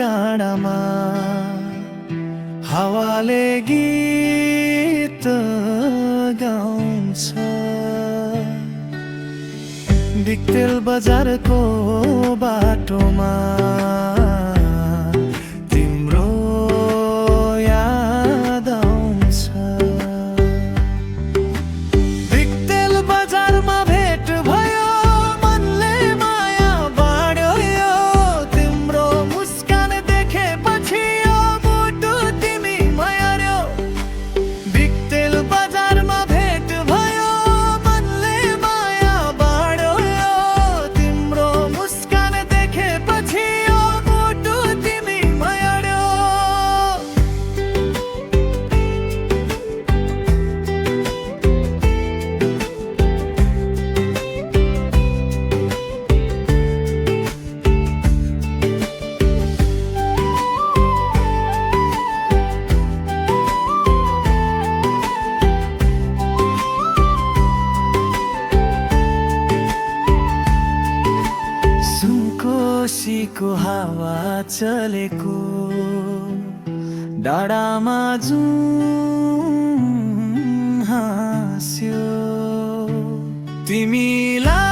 डाँडामा हावाले गीत गाउँछ। बिक्तेल बजारको बाटोमा तिम्रो याद आउँछ। बिक्तेल बजारमा भेट भयो, मनले माया बाँड्यो। तिम्रो मुस्कान देखेपछि यो मुटु तिमी मर्यो। बिक्तेल बजारमा भेट भयो, मनले माया बाँड्यो। तिम्रो मुस्कान देखेपछि यो मुटु तिमी मर्यो। सुनकोसीको हावा चलेको डाँडामा जुन हाँस्यो। तिमीलाई